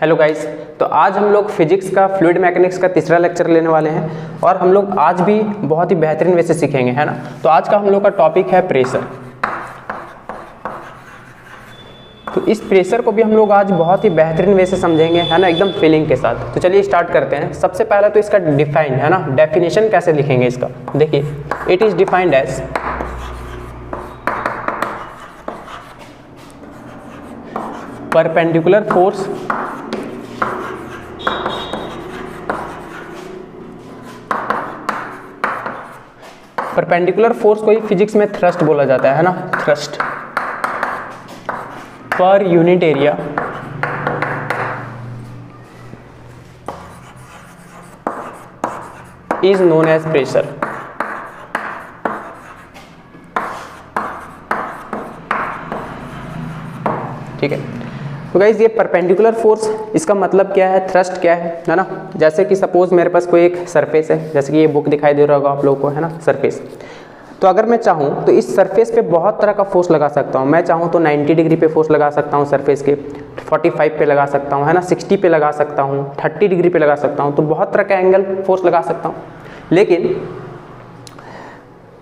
Hello guys, तो आज हम लोग फिजिक्स का फ्लूइड मैकेनिक्स का तीसरा लेक्चर लेने वाले हैं और हम लोग आज भी बहुत ही बेहतरीन वे से सीखेंगे, है ना। तो आज का हम लोग का टॉपिक है प्रेशर। तो इस प्रेशर को भी हम लोग आज बहुत ही बेहतरीन वे से समझेंगे, है ना, एकदम फीलिंग के साथ। तो चलिए स्टार्ट करते हैं। सबसे पहले तो इसका डिफाइन, है ना, डेफिनेशन कैसे लिखेंगे इसका। देखिए, it is defined as perpendicular force perpendicular force को ही फिजिक्स में थ्रस्ट बोला जाता है ना, thrust per unit area is known as pressure. ठीक है, तो गाइस ये परपेंडिकुलर फोर्स, इसका मतलब क्या है, थ्रस्ट क्या है ना। जैसे कि सपोज मेरे पास कोई एक सरफेस है, जैसे कि ये बुक दिखाई दे रहा होगा आप लोगों को, है ना, सरफेस। तो अगर मैं चाहूँ तो इस सरफेस पे बहुत तरह का फोर्स लगा सकता हूँ। मैं चाहूँ तो 90 डिग्री पे फोर्स लगा सकता हूँ सरफेस के, 45 पे लगा सकता हूँ, है ना, 60 पे लगा सकता हूँ, 30 डिग्री पे लगा सकता हूँ। तो बहुत तरह का एंगल फोर्स लगा सकता हूँ। लेकिन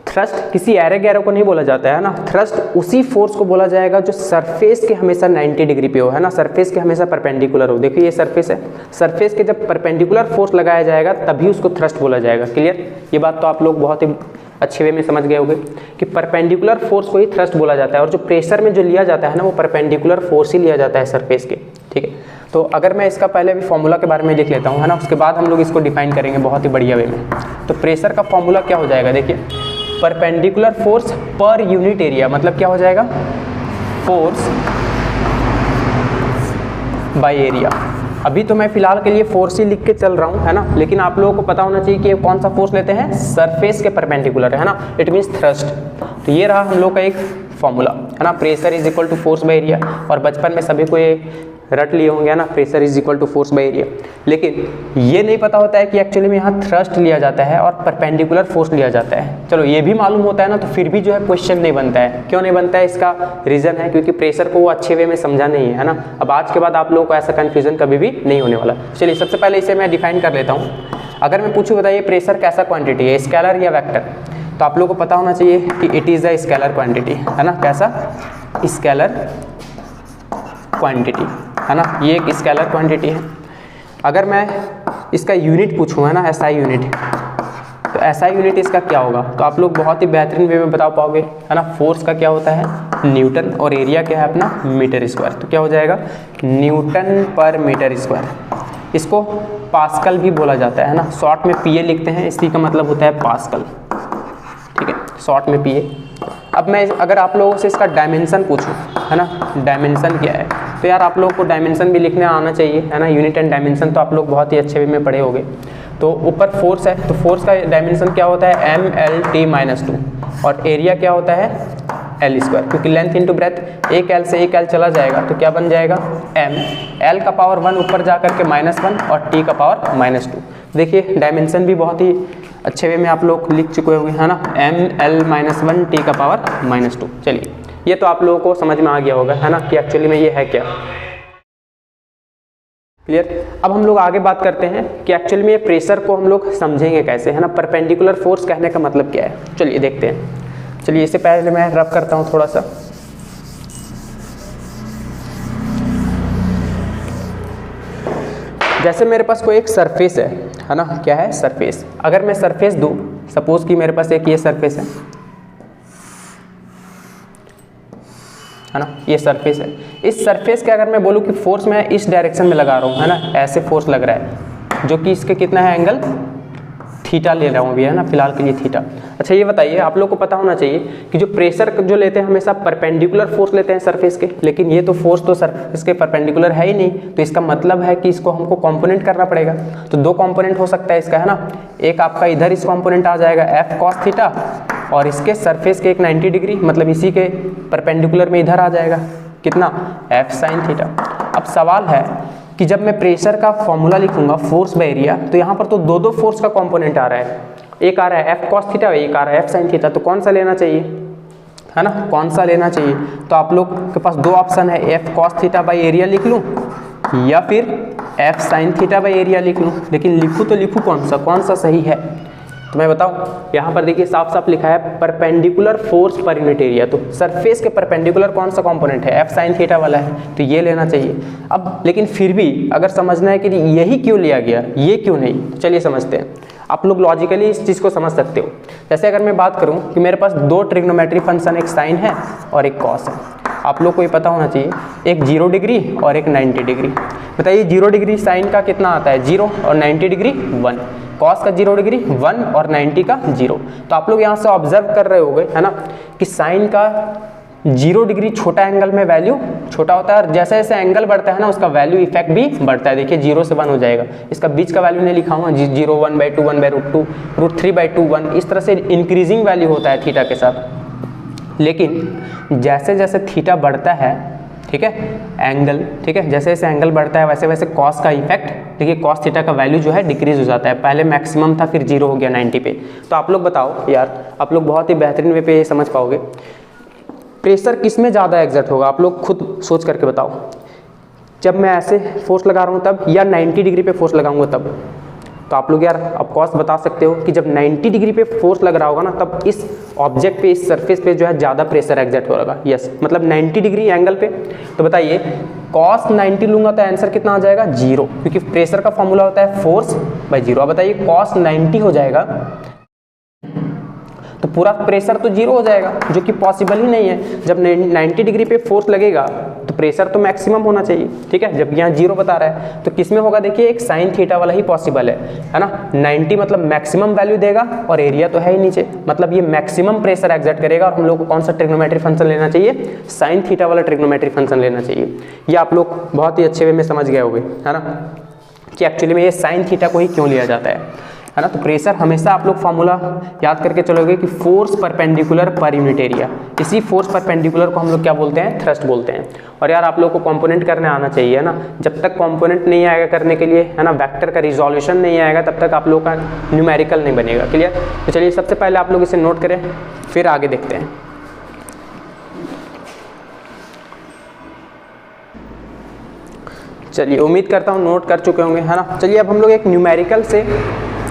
थ्रस्ट किसी एरे गैरो को नहीं बोला जाता है ना। थ्रस्ट उसी फोर्स को बोला जाएगा जो सरफेस के हमेशा 90 डिग्री पे हो, है ना, सरफेस के हमेशा परपेंडिकुलर हो। देखिए ये सरफेस है, सरफेस के जब परपेंडिकुलर फोर्स लगाया जाएगा तभी उसको थ्रस्ट बोला जाएगा। क्लियर? ये बात तो आप लोग बहुत ही अच्छे वे में समझ गए होंगे कि परपेंडिकुलर फोर्स को ही थ्रस्ट बोला जाता है। और जो प्रेशर में जो लिया जाता है ना, वो परपेंडिकुलर फोर्स ही लिया जाता है सरफेस के। ठीक है, तो अगर मैं इसका पहले भी फॉर्मूला के बारे में लिख लेता हूँ, है ना, उसके बाद हम लोग इसको डिफाइन करेंगे बहुत ही बढ़िया वे में। तो प्रेशर का फॉर्मूला क्या हो जाएगा, देखिए, परपेंडिकुलर फोर्स पर यूनिट एरिया, मतलब क्या हो जाएगा, फोर्स बाय एरिया। अभी तो मैं फिलहाल के लिए फोर्स ही लिख के चल रहा हूँ, है ना, लेकिन आप लोगों को पता होना चाहिए कि कौन सा फोर्स लेते हैं, सरफेस के परपेंडिकुलर, है ना, इट मीन्स थ्रस्ट। तो ये रहा हम लोग का एक फॉर्मूला, है ना, pressure is equal to force by area. और बचपन में सभी को ये रट लिए होंगे, है ना, pressure is equal to force by area. लेकिन ये नहीं पता होता है कि एक्चुअली में यहाँ थ्रस्ट लिया जाता है और परपेंडिकुलर फोर्स लिया जाता है। चलो ये भी मालूम होता है ना, तो फिर भी जो है क्वेश्चन नहीं बनता है। क्यों नहीं बनता है? इसका रीजन है क्योंकि प्रेशर को वो अच्छे वे में समझा नहीं है, है ना। अब आज के बाद आप लोगों को ऐसा कन्फ्यूजन कभी भी नहीं होने वाला। चलिए सबसे पहले इसे मैं डिफाइन कर लेता हूँ। अगर मैं पूछूँ, बताइए प्रेशर कैसा क्वांटिटी है, स्केलर या वेक्टर? तो आप लोगों को पता होना चाहिए कि it is a scalar quantity, है ना। कैसा? स्केलर क्वांटिटी, है ना, ये एक स्केलर क्वांटिटी है। अगर मैं इसका यूनिट पूछूँ, है ना, एसआई यूनिट, तो एसआई यूनिट इसका क्या होगा? तो आप लोग बहुत ही बेहतरीन वे में बता पाओगे, है ना। फोर्स का क्या होता है, न्यूटन, और एरिया क्या है अपना, मीटर स्क्वायर। तो क्या हो जाएगा, न्यूटन पर मीटर स्क्वायर। इसको पास्कल भी बोला जाता है ना, शॉर्ट में पीए लिखते हैं, इसी का मतलब होता है पास्कल। ठीक है, शॉर्ट में पीए। अब मैं अगर आप लोगों से इसका डायमेंशन पूछूं, है ना, डायमेंशन क्या है, तो यार आप लोगों को डायमेंशन भी लिखने आना चाहिए, है ना। यूनिट एंड डायमेंशन तो आप लोग बहुत ही अच्छे वे में पढ़े होंगे। तो ऊपर फोर्स है, तो फोर्स का डायमेंशन क्या होता है, MLT-2, और एरिया क्या होता है, L स्क्वायर, क्योंकि लेंथ इंटू ब्रेथ, एक L से एक L चला जाएगा तो क्या बन जाएगा, M, L का पावर 1 ऊपर जा करके -1 और T का पावर -2। देखिए डायमेंशन भी बहुत ही अच्छे वे में आप लोग लिख चुके होंगे, है ना, ML-1 T का पावर -2। चलिए ये तो आप लोगों को समझ में आ गया होगा, है ना, कि एक्चुअली में ये है क्या। क्लियर? अब हम लोग आगे बात करते हैं कि एक्चुअली में ये प्रेशर को हम लोग समझेंगे कैसे, है ना। परपेंडिकुलर फोर्स कहने का मतलब क्या है, चलिए देखते हैं। चलिए इससे पहले मैं रब करता हूँ थोड़ा सा। जैसे मेरे पास कोई एक सरफेस है ना, क्या है, सरफेस। अगर मैं सरफेस दूँ, सपोज कि मेरे पास एक ये सरफेस है ना, ये सरफेस है। इस सरफेस के अगर मैं बोलूँ कि फोर्स मैं इस डायरेक्शन में लगा रहा हूँ, है ना, ऐसे फोर्स लग रहा है, जो कि इसके कितना है एंगल, थीटा ले रहा हूँ अभी, है ना, फिलहाल के लिए थीटा। अच्छा ये बताइए, आप लोग को पता होना चाहिए कि जो प्रेशर जो लेते हैं हमेशा परपेंडिकुलर फोर्स लेते हैं सरफेस के, लेकिन ये तो फोर्स तो सरफेस के परपेंडिकुलर है ही नहीं। तो इसका मतलब है कि इसको हमको कंपोनेंट करना पड़ेगा। तो दो कंपोनेंट हो सकता है इसका, है ना। एक आपका इधर इस कंपोनेंट आ जाएगा F cos थीटा, और इसके सरफेस के एक 90 डिग्री, मतलब इसी के परपेंडिकुलर में इधर आ जाएगा कितना, F sin थीटा। अब सवाल है कि जब मैं प्रेशर का फॉर्मूला लिखूंगा फोर्स बाय एरिया, तो यहाँ पर तो दो फोर्स का कंपोनेंट आ रहा है, एक आ रहा है F cos थीटा, एक आ रहा है F sin थीटा। तो कौन सा लेना चाहिए, है ना, कौन सा लेना चाहिए? तो आप लोग के पास दो ऑप्शन है, F cos theta by area लिख लूँ या फिर F sine theta by area लिख लूँ, लेकिन लिखूँ तो लिखूँ कौन सा सही है तो मैं बताऊँ। यहाँ पर देखिए साफ साफ लिखा है परपेंडिकुलर फोर्स पर यूनिट एरिया, तो सरफेस के परपेंडिकुलर कौन सा कंपोनेंट है, एफ साइन थीटा वाला है, तो ये लेना चाहिए। अब लेकिन फिर भी अगर समझना है कि यही क्यों लिया गया, ये क्यों नहीं, तो चलिए समझते हैं। आप लोग लॉजिकली इस चीज़ को समझ सकते हो। जैसे अगर मैं बात करूँ कि मेरे पास दो ट्रिग्नोमेट्री फंक्शन, एक साइन है और एक कॉस है, आप लोग को ये पता होना चाहिए, एक 0 डिग्री और एक 90 डिग्री। बताइए 0 डिग्री साइन का कितना आता है 0 और 90 डिग्री 1, कॉस का 0 डिग्री 1 और 90 का 0। तो आप लोग यहाँ से ऑब्जर्व कर रहे होंगे है ना कि साइन का 0 डिग्री छोटा एंगल में वैल्यू छोटा होता है, और जैसे जैसे एंगल बढ़ता है ना उसका वैल्यू इफेक्ट भी बढ़ता है। देखिए 0 से 1 हो जाएगा, इसका बीच का वैल्यू नहीं लिखा हुआ, 0 1/2 1/√2 √3/2 1, इस तरह से इंक्रीजिंग वैल्यू होता है थीटा के साथ। लेकिन जैसे जैसे थीटा बढ़ता है, ठीक है, एंगल, ठीक है, जैसे जैसे एंगल बढ़ता है वैसे वैसे कॉस का इफेक्ट, देखिए कॉस थीटा का वैल्यू जो है डिक्रीज हो जाता है। पहले मैक्सिमम था, फिर 0 हो गया 90 पे। तो आप लोग बताओ यार, आप लोग बहुत ही बेहतरीन वे पे ये समझ पाओगे, प्रेशर किस में ज़्यादा एग्जर्ट होगा, आप लोग खुद सोच करके बताओ। जब मैं ऐसे फोर्स लगा रहा हूँ तब, या 90 डिग्री पे फोर्स लगाऊंगा तब। तो आप लोग यार अब कॉस बता सकते हो कि जब 90 डिग्री पे फोर्स लग रहा होगा ना, तब इस ऑब्जेक्ट पे, इस सरफेस पे जो है ज़्यादा प्रेशर एग्जर्ट हो रहा। यस, मतलब 90 डिग्री एंगल पे। तो बताइए कॉस 90 लूंगा तो आंसर कितना आ जाएगा 0, क्योंकि प्रेशर का फॉर्मूला होता है फोर्स बाई 0। अब बताइए कॉस 90 हो जाएगा तो पूरा प्रेशर तो 0 हो जाएगा, जो कि पॉसिबल ही नहीं है। जब 90 डिग्री पे फोर्स लगेगा तो प्रेशर तो मैक्सिमम होना चाहिए, ठीक है, जब यहाँ 0 बता रहा है। तो किस में होगा, देखिए एक साइन थीटा वाला ही पॉसिबल है ना। 90 मतलब मैक्सिमम वैल्यू देगा और एरिया तो है ही नीचे, मतलब ये मैक्सिमम प्रेशर एग्जर्ट करेगा। और हम लोग को कौन सा ट्रिग्नोमेट्री फंक्शन लेना चाहिए, साइन थीटा वाला ट्रिग्नोमेट्री फंक्शन लेना चाहिए। ये आप लोग बहुत ही अच्छे वे में समझ गए होंगे है ना, कि एक्चुअली में ये साइन थीटा को ही क्यों लिया जाता है ना। तो प्रेशर हमेशा आप लोग फॉर्मूला याद करके चलोगे कि फोर्स परपेंडिकुलर पर यूनिट एरिया। इसी फोर्स परपेंडिकुलर को हम लोग क्या बोलते हैं, थ्रस्ट बोलते हैं। और यार आप लोग को कंपोनेंट करने आना चाहिए है ना। जब तक कंपोनेंट नहीं आएगा करने के लिए है ना, वेक्टर का रिजोल्यूशन नहीं आएगा, तब तक आप लोग का न्यूमेरिकल नहीं बनेगा। क्लियर। तो चलिए सबसे पहले आप लोग इसे नोट करें, फिर आगे देखते हैं। चलिए उम्मीद करता हूँ नोट कर चुके होंगे है ना। चलिए अब हम लोग एक न्यूमेरिकल से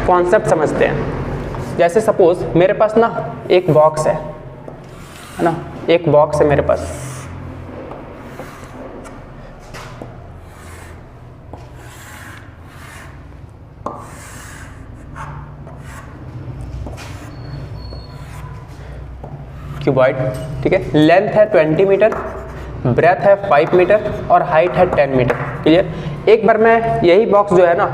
कॉन्सेप्ट समझते हैं। जैसे सपोज मेरे पास ना एक बॉक्स है ना, एक बॉक्स है मेरे पास, क्यूबॉइड, ठीक है, लेंथ है 20 मीटर, ब्रेथ है 5 मीटर और हाइट है 10 मीटर। क्लियर। एक बार मैं यही बॉक्स जो है ना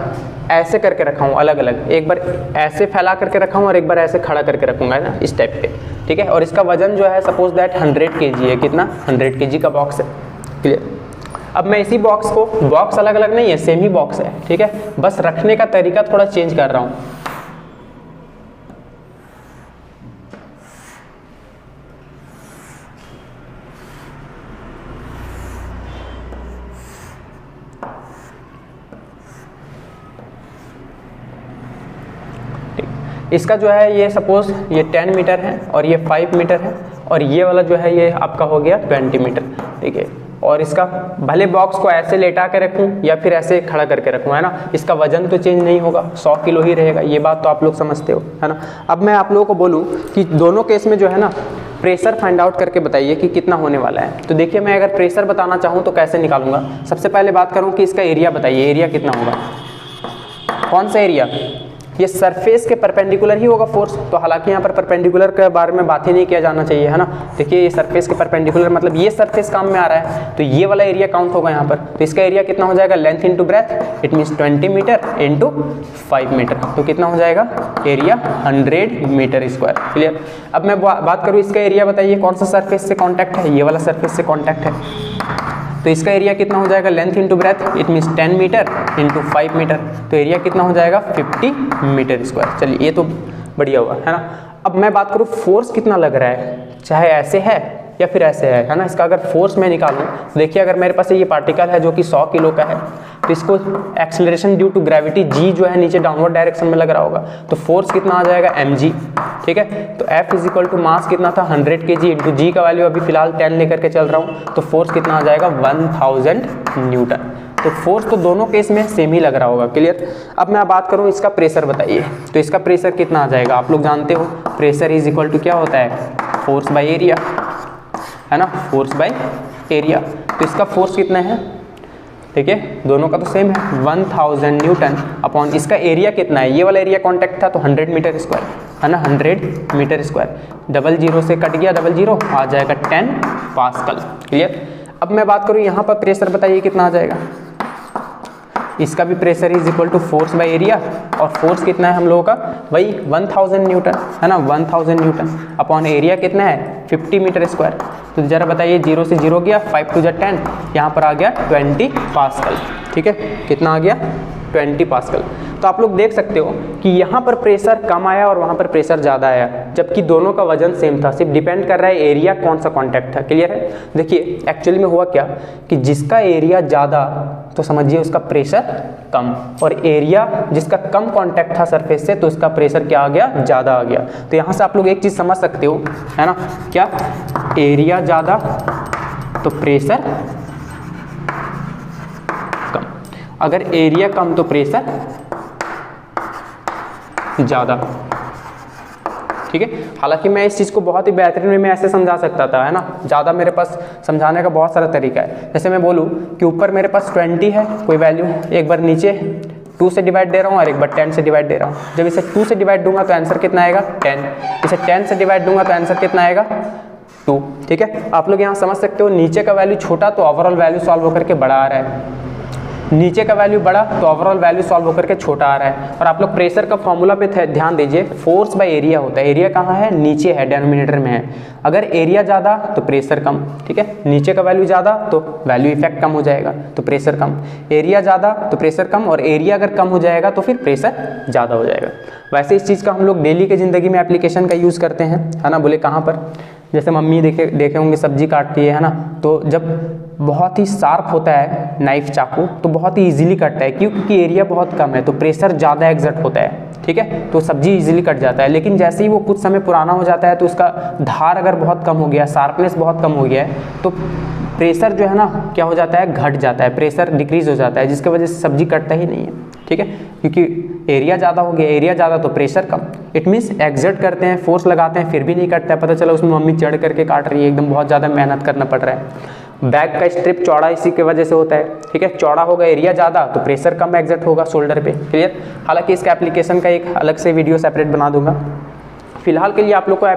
ऐसे करके रखा हूँ अलग अलग, एक बार ऐसे फैला करके रखा हूँ और एक बार ऐसे खड़ा करके रखूँगा ना, इस टाइप पे, ठीक है। और इसका वजन जो है सपोज दैट 100 kg है। कितना, 100 kg का बॉक्स है। क्लियर। अब मैं इसी बॉक्स को, बॉक्स अलग अलग नहीं है, सेम ही बॉक्स है, ठीक है, बस रखने का तरीका थोड़ा चेंज कर रहा हूँ। इसका जो है ये सपोज ये 10 मीटर है और ये 5 मीटर है और ये वाला जो है ये आपका हो गया 20 मीटर, ठीक है। और इसका भले बॉक्स को ऐसे लेटा के रखूं या फिर ऐसे खड़ा करके रखूं है ना, इसका वजन तो चेंज नहीं होगा, 100 किलो ही रहेगा। ये बात तो आप लोग समझते हो है ना। अब मैं आप लोगों को बोलूं कि दोनों केस में जो है ना प्रेशर फाइंड आउट करके बताइए कि कितना होने वाला है। तो देखिए मैं अगर प्रेशर बताना चाहूँ तो कैसे निकालूंगा। सबसे पहले बात करूँ कि इसका एरिया बताइए, एरिया कितना होगा, कौन सा एरिया, ये सरफेस के परपेंडिकुलर ही होगा फोर्स। तो हालांकि यहाँ पर परपेंडिकुलर के बारे में बात ही नहीं किया जाना चाहिए है ना। देखिए ये सरफेस के परपेंडिकुलर मतलब ये सरफेस काम में आ रहा है, तो ये वाला एरिया काउंट होगा यहाँ पर। तो इसका एरिया कितना हो जाएगा, length into breadth, it means 20 metre into 5 metre. तो कितना हो जाएगा, एरिया 100 मीटर स्क्वायर। क्लियर। अब मैं बात करूँ इसका एरिया बताइए कौन सा सरफेस से कॉन्टैक्ट है, ये वाला सरफेस से कॉन्टैक्ट है। तो इसका एरिया कितना हो जाएगा, length into breadth, it means 10 metre into 5 metre. तो एरिया कितना हो जाएगा, 50 मीटर स्क्वायर। चलिए ये तो बढ़िया हुआ है ना। अब मैं बात करूँ फोर्स कितना लग रहा है, चाहे ऐसे है या फिर ऐसे है ना। इसका अगर फोर्स मैं निकालूं तो देखिए अगर मेरे पास ये पार्टिकल है जो कि 100 किलो का है, तो इसको acceleration due to gravity G जो है नीचे डाउनवर्ड डायरेक्शन में लग रहा होगा, तो फोर्स कितना आ जाएगा mg, ठीक है। तो F is equal to mass कितना था 100 kg इंटू जी का वैल्यू अभी फिलहाल 10 लेकर के चल रहा हूँ, तो फोर्स कितना आ जाएगा 1000 न्यूटन। तो फोर्स तो दोनों केस में सेम ही लग रहा होगा, क्लियर। अब मैं बात करूँ इसका प्रेशर बताइए, तो इसका प्रेशर कितना आ जाएगा, आप लोग जानते हो प्रेशर इज इक्वल टू क्या होता है, फोर्स बाय एरिया, है ना, फोर्स बाय एरिया। तो इसका फोर्स कितना है, ठीक है, दोनों का तो सेम है 1000 न्यूटन अपॉन इसका एरिया कितना है, ये वाला एरिया कॉन्टैक्ट था तो 100 मीटर स्क्वायर, है ना, 100 मीटर स्क्वायर। डबल जीरो से कट गया डबल जीरो, आ जाएगा 10 पास्कल, क्लियर। अब मैं बात करूँ यहाँ पर प्रेशर बताइए कितना आ जाएगा, इसका भी pressure is equal to force by area, और फोर्स कितना है हम लोगों का, वही 1000 न्यूटन, है ना, 1000 न्यूटन अपॉन एरिया कितना है 50 मीटर स्क्वायर। तो जरा बताइए, 0 से 0 गया, 5 टू 10, यहाँ पर आ गया 20 पास्कल, ठीक है, कितना आ गया 20 पास्कल। तो आप लोग देख सकते हो कि यहाँ पर प्रेशर कम आया और वहाँ पर प्रेशर ज़्यादा आया, जबकि दोनों का वजन सेम था, सिर्फ डिपेंड कर रहा है एरिया कौन सा कॉन्टैक्ट था, क्लियर है। देखिए एक्चुअली में हुआ क्या कि जिसका एरिया ज़्यादा तो समझिए उसका प्रेशर कम, और एरिया जिसका कम कॉन्टैक्ट था सरफेस से तो उसका प्रेशर क्या आ गया, ज़्यादा आ गया। तो यहाँ से आप लोग एक चीज़ समझ सकते हो, है ना, क्या एरिया ज़्यादा तो प्रेशर कम, अगर एरिया कम तो प्रेशर ज़्यादा, ठीक है। हालांकि मैं इस चीज़ को बहुत ही बेहतरीन वे में ऐसे समझा सकता था, है ना, ज़्यादा मेरे पास समझाने का बहुत सारा तरीका है। जैसे मैं बोलूँ कि ऊपर मेरे पास 20 है कोई वैल्यू, एक बार नीचे 2 से डिवाइड दे रहा हूँ और एक बार 10 से डिवाइड दे रहा हूँ। जब इसे 2 से डिवाइड दूंगा तो आंसर कितना आएगा 10, इसे 10 से डिवाइड दूंगा तो आंसर कितना आएगा 2, ठीक है। आप लोग यहाँ समझ सकते हो, नीचे का वैल्यू छोटा तो ओवरऑल वैल्यू सॉल्व होकर के बड़ा आ रहा है, नीचे का वैल्यू बड़ा तो ओवरऑल वैल्यू सॉल्व होकर के छोटा आ रहा है। और आप लोग प्रेशर का फॉर्मूला पे ध्यान दीजिए, फोर्स बाय एरिया होता है, एरिया कहाँ है, नीचे है, डिनोमिनेटर में है। अगर एरिया ज़्यादा तो प्रेशर कम, ठीक है, नीचे का वैल्यू ज़्यादा तो वैल्यू इफेक्ट कम हो जाएगा तो प्रेशर कम, एरिया ज़्यादा तो प्रेशर कम, और एरिया अगर कम हो जाएगा तो फिर प्रेशर ज़्यादा हो जाएगा। वैसे इस चीज़ का हम लोग डेली की ज़िंदगी में एप्लीकेशन का यूज़ करते हैं, है ना। बोले कहाँ पर, जैसे मम्मी देखे होंगे सब्जी काटती है ना, तो जब बहुत ही शार्प होता है नाइफ चाकू तो बहुत ही इजीली कटता है, क्योंकि एरिया बहुत कम है तो प्रेशर ज़्यादा एग्जर्ट होता है, ठीक है, तो सब्जी इजीली कट जाता है। लेकिन जैसे ही वो कुछ समय पुराना हो जाता है तो उसका धार अगर बहुत कम हो गया, शार्पनेस बहुत कम हो गया है, तो प्रेशर जो है ना क्या हो जाता है, घट जाता है, प्रेशर डिक्रीज हो जाता है, जिसकी वजह से सब्जी कटता ही नहीं है, ठीक है, क्योंकि एरिया ज़्यादा हो गया, एरिया ज़्यादा तो pressure come. It means exert करते हैं, फोर्स लगाते हैं, फिर भी नहीं कटता है, पता चला उसमें मम्मी चढ़ करके काट रही है, एकदम बहुत ज़्यादा मेहनत करना पड़ रहा है। बैक का स्ट्रिप चौड़ा इसी की वजह से होता है, ठीक है, चौड़ा होगा एरिया ज़्यादा तो प्रेशर कम एक्सर्ट होगा शोल्डर पे, क्लियर। हालांकि इसका एप्लीकेशन का एक अलग से वीडियो सेपरेट बना दूंगा। फिलहाल के लिए आप लोग को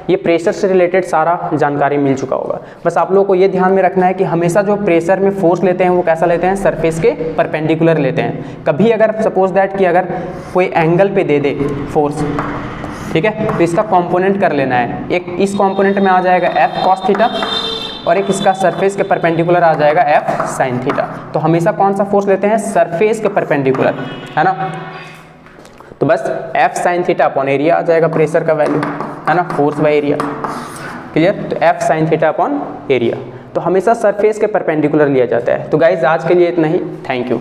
ये प्रेशर से रिलेटेड सारा जानकारी मिल चुका होगा। बस आप लोगों को ये ध्यान में रखना है कि हमेशा जो प्रेशर में फोर्स लेते हैं वो कैसा लेते हैं, सरफेस के परपेंडिकुलर लेते हैं। कभी अगर सपोज दैट कि अगर कोई एंगल पे दे दे फोर्स, ठीक है, तो इसका कंपोनेंट कर लेना है, एक इस कंपोनेंट में आ जाएगा F cos थीटा और एक इसका सरफेस के परपेंडिकुलर आ जाएगा F sin थीटा। तो हमेशा कौन सा फोर्स लेते हैं, सरफेस के परपेंडिकुलर, है ना। तो बस F sin theta upon area आ जाएगा प्रेशर का वैल्यू, है ना, फोर्स बाय एरिया, क्लियर। तो F sin theta upon area, तो हमेशा सरफेस के परपेंडिकुलर लिया जाता है। तो गाइज आज के लिए इतना ही, थैंक यू।